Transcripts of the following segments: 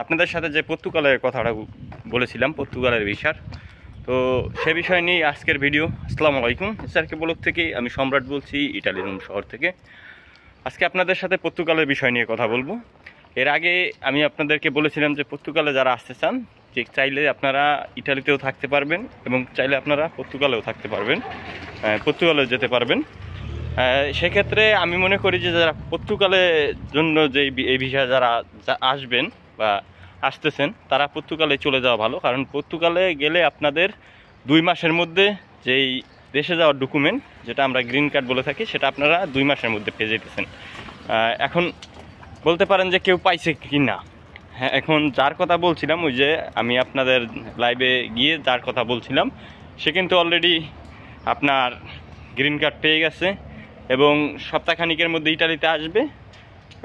আপনাদের সাথে যে পর্তুগালের কথাটা বলেছিলাম, পর্তুগালের ভিসার, তো সে বিষয় নিয়ে আজকের ভিডিও। আসসালামু আলাইকুম, এসআরকে ব্লগ থেকে আমি সম্রাট বলছি, ইটালি রোম শহর থেকে। আজকে আপনাদের সাথে পর্তুগালের বিষয় নিয়ে কথা বলবো। এর আগে আমি আপনাদেরকে বলেছিলাম যে পর্তুগালে যারা আসতে চান, যে চাইলে আপনারা ইটালিতেও থাকতে পারবেন এবং চাইলে আপনারা পর্তুগালেও থাকতে পারবেন, পর্তুগালেও যেতে পারবেন। সেক্ষেত্রে আমি মনে করি যে যারা পর্তুগালের জন্য যে এই ভিসা যারা আসবেন বা আসতেছেন, তারা পর্তুগালে চলে যাওয়া ভালো। কারণ পর্তুগালে গেলে আপনাদের 2 মাসের মধ্যে যেই দেশে যাওয়ার ডকুমেন্ট, যেটা আমরা গ্রিন কার্ড বলে থাকি, সেটা আপনারা 2 মাসের মধ্যে পেয়ে যেতেছেন। এখন বলতে পারেন যে কেউ পাইছে কি না। হ্যাঁ, এখন যার কথা বলছিলাম, ওই যে আমি আপনাদের লাইভে গিয়ে যার কথা বলছিলাম, সে কিন্তু অলরেডি আপনার গ্রিন কার্ড পেয়ে গেছে এবং সপ্তাহখানিকের মধ্যে ইটালিতে আসবে।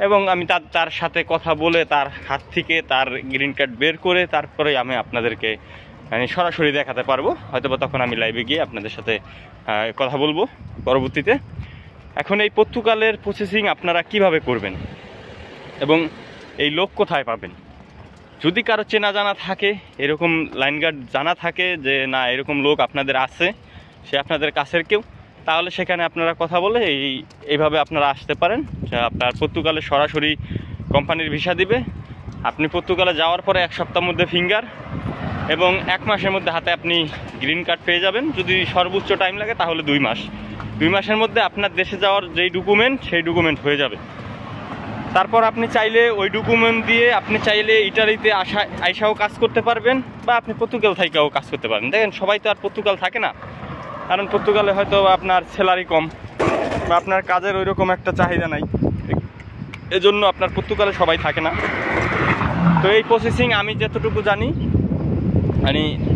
এবং আমি তার সাথে কথা বলে তার হাত থেকে তার গ্রিন কার্ড বের করে তারপরে আমি আপনাদেরকে সরাসরি দেখাতে পারবো। হয়তো বা তখন আমি লাইভে গিয়ে আপনাদের সাথে কথা বলবো পরবর্তীতে। এখন এই পর্তুগালের প্রসেসিং আপনারা কিভাবে করবেন এবং এই লোক কোথায় পাবেন, যদি কারো চেনা জানা থাকে, এরকম লাইন গার্ড জানা থাকে যে না এরকম লোক আপনাদের আছে, সে আপনাদের কাছের কেউ, তাহলে সেখানে আপনারা কথা বলে এইভাবে আপনারা আসতে পারেন। আপনার পর্তুগালে সরাসরি কোম্পানির ভিসা দিবে। আপনি পর্তুগালে যাওয়ার পরে 1 সপ্তাহের মধ্যে ফিঙ্গার এবং 1 মাসের মধ্যে হাতে আপনি গ্রিন কার্ড পেয়ে যাবেন। যদি সর্বোচ্চ টাইম লাগে তাহলে 2 মাস। 2 মাসের মধ্যে আপনার দেশে যাওয়ার যেই ডকুমেন্ট, সেই ডকুমেন্ট হয়ে যাবে। তারপর আপনি চাইলে ওই ডকুমেন্ট দিয়ে আপনি চাইলে ইটালিতে আইসাও কাজ করতে পারবেন বা আপনি পর্তুগাল থেকেও কাজ করতে পারবেন। দেখেন, সবাই তো আর পর্তুগাল থাকে না, কারণ পর্তুগালে হয়তো আপনার স্যালারি কম বা আপনার কাজের ওই রকম একটা চাহিদা নাই, এজন্য আপনার পর্তুগালে সবাই থাকে না। তো এই প্রসেসিং আমি যতটুকু জানি,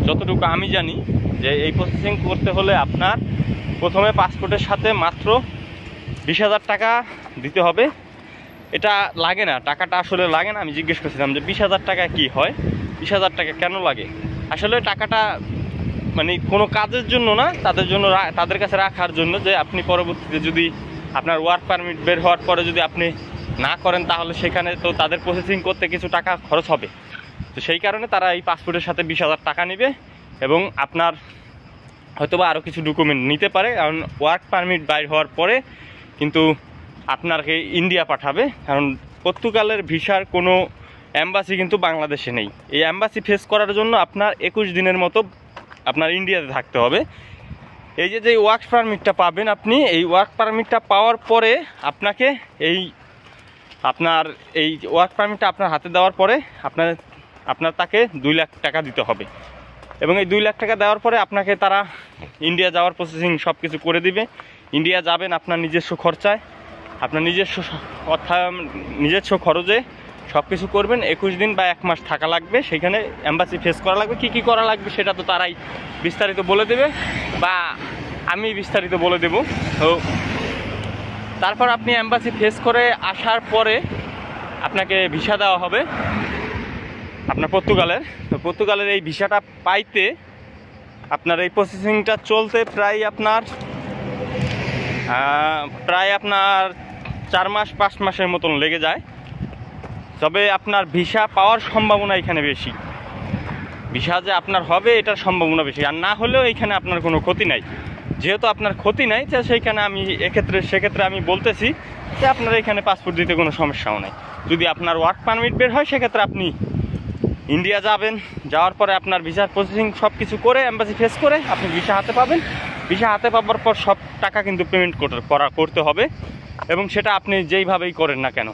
যতটুকু আমি জানি যে এই প্রসেসিং করতে হলে আপনার প্রথমে পাসপোর্টের সাথে মাত্র 20,000 টাকা দিতে হবে। এটা লাগে না, টাকাটা আসলে লাগে না। আমি জিজ্ঞেস করছিলাম যে 20,000 টাকা কি হয়, 20,000 টাকা কেন লাগে। আসলে টাকাটা কোনো কাজের জন্য না, তাদের কাছে রাখার জন্য, যে আপনি পরবর্তীতে যদি আপনার ওয়ার্ক পারমিট বের হওয়ার পরে যদি আপনি না করেন, তাহলে সেখানে তো তাদের প্রসেসিং করতে কিছু টাকা খরচ হবে। তো সেই কারণে তারা এই পাসপোর্টের সাথে 20,000 টাকা নেবে এবং আপনার হয়তোবা আরও কিছু ডকুমেন্ট নিতে পারে। কারণ ওয়ার্ক পারমিট বাইর হওয়ার পরে কিন্তু আপনাকে ইন্ডিয়া পাঠাবে, কারণ পর্তুগালের ভিসার কোনো অ্যাম্বাসি কিন্তু বাংলাদেশে নেই। এই অ্যাম্বাসি ফেস করার জন্য আপনার 21 দিনের মতো আপনার ইন্ডিয়াতে থাকতে হবে। এই যে ওয়ার্ক পারমিটটা পাবেন আপনি, এই ওয়ার্ক পারমিটটা পাওয়ার পরে আপনাকে আপনার এই ওয়ার্ক পারমিটটা আপনার হাতে দেওয়ার পরে আপনার তাকে 2 লাখ টাকা দিতে হবে এবং এই 2 লাখ টাকা দেওয়ার পরে আপনাকে তারা ইন্ডিয়া যাওয়ার প্রসেসিং সব কিছু করে দিবে। ইন্ডিয়া যাবেন আপনার নিজস্ব খরচায়, আপনার নিজস্ব খরচে সব কিছু করবেন। 21 দিন বা 1 মাস থাকা লাগবে, সেখানে অ্যাম্বাসি ফেস করা লাগবে। কী করা লাগবে সেটা তো তারাই বিস্তারিত বলে দেবে বা আমি বিস্তারিত বলে দেব। তো তারপর আপনি অ্যাম্বাসি ফেস করে আসার পরে আপনাকে ভিসা দেওয়া হবে আপনার পর্তুগালের। তো পর্তুগালের এই ভিসাটা পাইতে আপনার এই প্রসেসিংটা চলতে প্রায় আপনার 4 মাস 5 মাসের মতন লেগে যায়। তবে আপনার ভিসা পাওয়ার সম্ভাবনা এখানে বেশি, ভিসা যে আপনার হবে এটার সম্ভাবনা বেশি। আর না হলেও এখানে আপনার কোনো ক্ষতি নাই। যেহেতু আপনার ক্ষতি নাই, সেইখানে আমি সেক্ষেত্রে আমি বলতেছি যে আপনার এখানে পাসপোর্ট দিতে কোনো সমস্যাও নাই। যদি আপনার ওয়ার্ক পারমিট বের হয়, সেক্ষেত্রে আপনি ইন্ডিয়া যাবেন, যাওয়ার পরে আপনার ভিসার প্রসেসিং সব কিছু করে অ্যাম্বাসি ফেস করে আপনি ভিসা হাতে পাবেন। ভিসা হাতে পাওয়ার পর সব টাকা কিন্তু পেমেন্ট করতে হবে এবং সেটা আপনি যেইভাবেই করেন না কেন।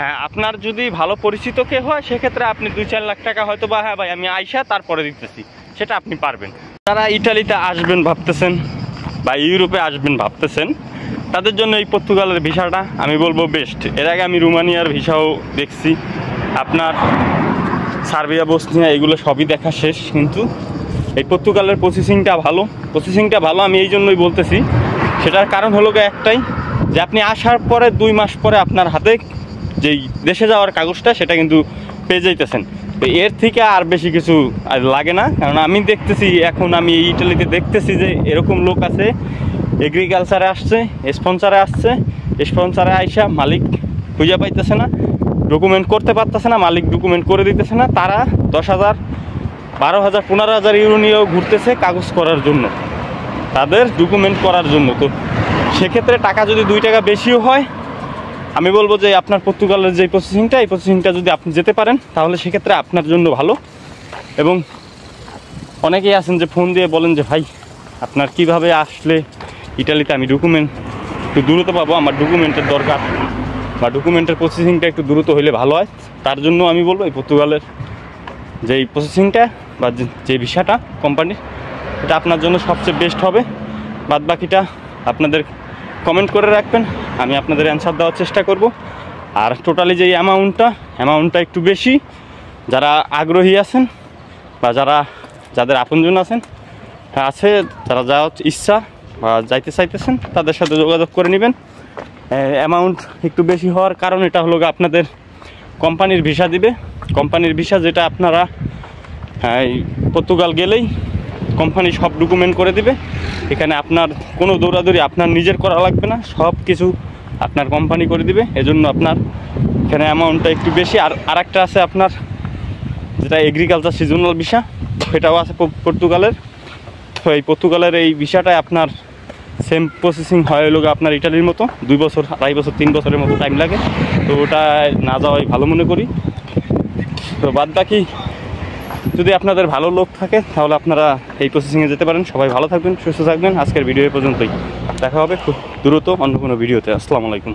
হ্যাঁ, আপনার যদি ভালো পরিচিত কেউ হয়, সেক্ষেত্রে আপনি 2-4 লাখ টাকা হয়তো বা হ্যাঁ ভাই আমি আইসা তারপরে দিতেছি, সেটা আপনি পারবেন। যারা ইটালিতে আসবেন ভাবতেছেন বা ইউরোপে আসবেন ভাবতেছেন, তাদের জন্য এই পর্তুগালের ভিসাটা আমি বলবো বেস্ট। এর আগে আমি রোমানিয়ার ভিসাও দেখছি, আপনার সার্বিয়া, বসনিয়া, এগুলো সবই দেখা শেষ। কিন্তু এই পর্তুগালের প্রসেসিংটা ভালো। আমি এই জন্যই বলতেছি, সেটার কারণ হলো একটাই, যে আপনি আসার পরে 2 মাস পরে আপনার হাতে যেই দেশে যাওয়ার কাগজটা, সেটা কিন্তু পেয়ে যাইতেছেন। তো এর থেকে আর বেশি কিছু লাগে না। কারণ আমি দেখতেছি, এখন আমি এই ইটালিতে দেখতেছি যে এরকম লোক আছে, এগ্রিকালচারে আসছে, স্পন্সারে আইসা মালিক খুঁজে পাইতেছে না, ডকুমেন্ট করতে পারতেছে না, মালিক ডকুমেন্ট করে দিতেছে না, তারা 10,000, 12,000, 15,000 ইউরো নিয়েও ঘুরতেছে কাগজ করার জন্য, তাদের ডকুমেন্ট করার জন্য। তো সেক্ষেত্রে টাকা যদি 2 টাকা বেশিও হয়, আমি বলবো যে আপনার পর্তুগালের যে প্রসেসিংটা, এই প্রসেসিংটা যদি আপনি যেতে পারেন তাহলে সেক্ষেত্রে আপনার জন্য ভালো। এবং অনেকেই আছেন যে ফোন দিয়ে বলেন যে ভাই আপনার কিভাবে আসলে ইটালিতে আমি ডকুমেন্ট একটু দ্রুত পাবো, আমার ডকুমেন্টের দরকার বা ডকুমেন্টের প্রসেসিংটা একটু দ্রুত হলে ভালো হয়। তার জন্য আমি বলবো এই পর্তুগালের যেই প্রসেসিংটা বা যে ভিসাটা কোম্পানির, এটা আপনার জন্য সবচেয়ে বেস্ট হবে। বাদ বাকিটা আপনাদের কমেন্ট করে রাখবেন, আমি আপনাদের অ্যান্সার দেওয়ার চেষ্টা করব। আর টোটালি যেই অ্যামাউন্টটা একটু বেশি, যারা আগ্রহী আছেন বা যাদের আপনজন আছে যারা যাওয়ার ইচ্ছা বা যাইতে চাইতেছেন, তাদের সাথে যোগাযোগ করে নেবেন। অ্যামাউন্ট একটু বেশি হওয়ার কারণ এটা হলো আপনাদের কোম্পানির ভিসা দিবে, কোম্পানির ভিসা যেটা আপনারা পর্তুগাল গেলেই কোম্পানি সব ডকুমেন্ট করে দিবে। এখানে আপনার কোনো দৌড়াদৌড়ি আপনার নিজের করা লাগবে না, সব কিছু আপনার কোম্পানি করে দিবে। এজন্য আপনার এখানে অ্যামাউন্টটা একটু বেশি। আর আরেকটা আছে আপনার যেটা এগ্রিকালচার সিজনাল ভিসা, সেটাও আছে পর্তুগালের। তো এই পর্তুগালের এই ভিসাটায় আপনার সেম প্রসেসিং হয় হলো আপনার ইটালির মতো, 2 বছর, 2.5 বছর, 3 বছরের মতো টাইম লাগে। তো ওটা না যাওয়াই ভালো মনে করি। তো বাদ বাকি যদি আপনাদের ভালো লোক থাকে তাহলে আপনারা এই প্রসেসিংয়ে যেতে পারেন। সবাই ভালো থাকবেন, সুস্থ থাকবেন। আজকের ভিডিও পর্যন্তই, দেখা হবে খুব দ্রুত অন্য কোনো ভিডিওতে। আসসালামু আলাইকুম।